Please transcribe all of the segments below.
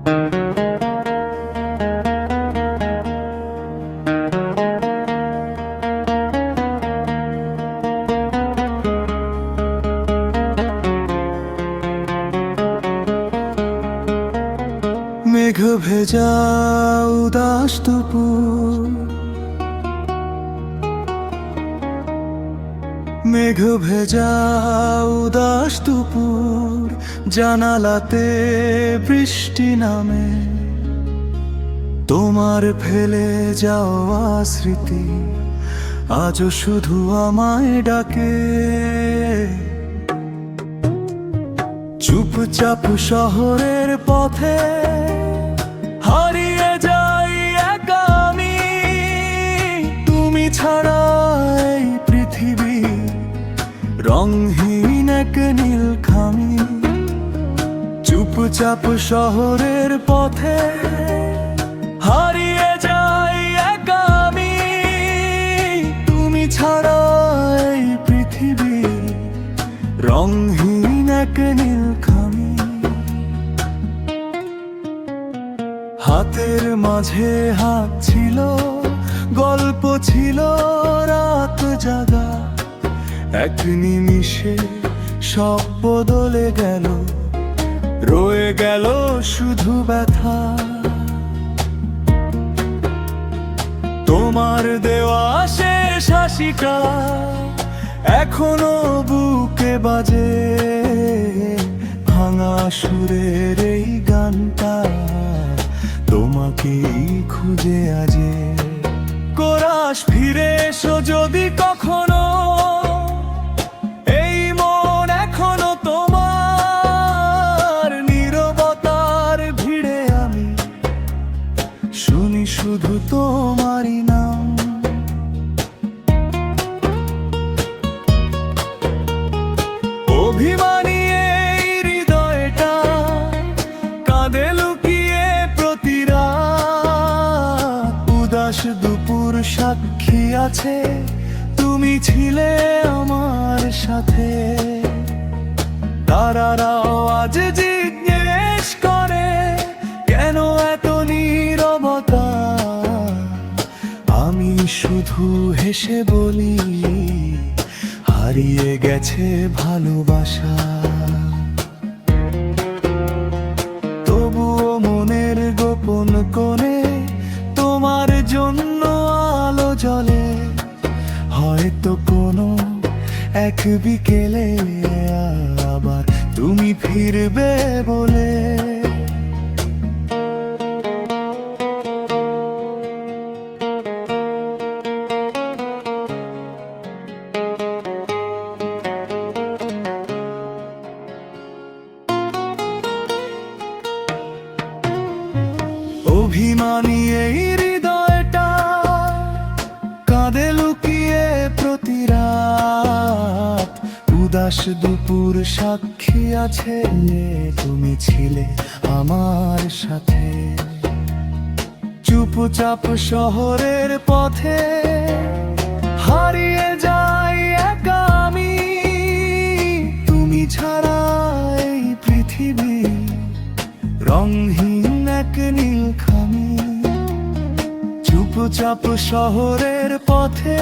মেঘ ভেজা উদাস দুপুর, মেঘ ভেজা উদাস দুপুর, জানালাতে বৃষ্টি নামে। তোমার ফেলে যাওয়া স্মৃতি আজও শুধু আমায় ডাকে। চুপচাপ শহরের পথে হারিয়ে যাই একা আমি, তুমি ছাড়া এই পৃথিবী রংহীন এক নীলখামি। চুপচাপ শহরের পথে হারিয়ে যাই একা আমি, তুমি ছাড়া এই পৃথিবী রংহীন এক নীলখামি। হাতের মাঝে হাত ছিল, গল্প ছিল রাত জাগা। এক নিমিষে সব বদলে গেল, রয়ে গেল শুধু ব্যথা। তোমার দেওয়া শেষ হাসিটা এখনো বুকে বাজে। ভাঙা সুরের এই গানটা তোমাকেই খুঁজে আজে। কোরাস ফিরে এসো যদি কখনো, এই মন এখনো তোমার। নীরবতার ভিড়ে আমি শুনি শুধু তোমারই নাম। অভিমানী এই হৃদয়টা কাঁদে লুকিয়ে প্রতি রাত। উদাস দুপুর সাক্ষী আছে, তুমি ছিলে আমার সাথে। তারারাও আজ জিজ্ঞেস করে কেন এত নীরবতা। আমি শুধু হেসে বলি হারিয়ে গেছে ভালোবাসা। তবুও মনের গোপন কোণে তোমার জন্য আলো জ্বলে। হয়তো কোনো এক বিকেলে আবার তুমি ফিরবে বলে। অভিমানী এই হৃদয়টা কাঁদে লুকিয়ে প্রতি রাত। উদাস দুপুর সাক্ষী আছে, তুমি ছিলে আমার সাথে। চুপচাপ শহরের পথে হারিয়ে যাই একা আমি, তুমি ছাড়া এই পৃথিবী রংহীন এক নীলখামি। চুপচাপ শহরের পথে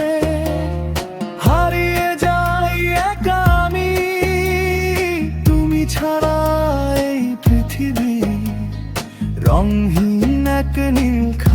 হারিয়ে যাই একা আমি, তুমি ছাড়া এই পৃথিবী রংহীন এক নীলখামি।